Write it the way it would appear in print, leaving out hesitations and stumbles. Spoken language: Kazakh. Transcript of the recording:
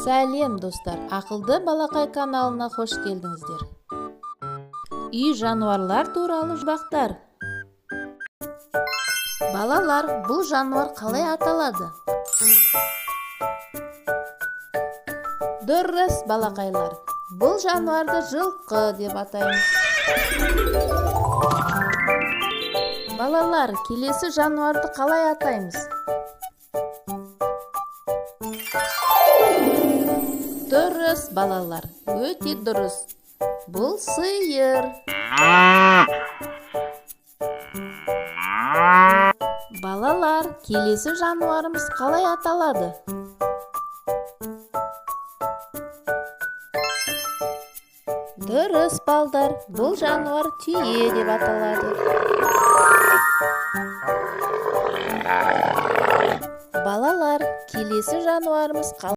Сәлем достар, Ақылды балақай каналына хош келдіңіздер. Үй жануарлар туралы бақтар. Балалар, бұл жануар қалай аталады? Дұрыс, балақайлар. Бұл жануарды жылқы деп атаймыз. Балалар, келесі жануарды қалай атаймыз? Дұрыс, балалар, өте дұрыс. Бұл сиыр. Балалар, келесі жануарымыз қалай аталады? Дұрыс, балдар, бұл жануар түйе деп аталады. Балалар, келесі жануарымыз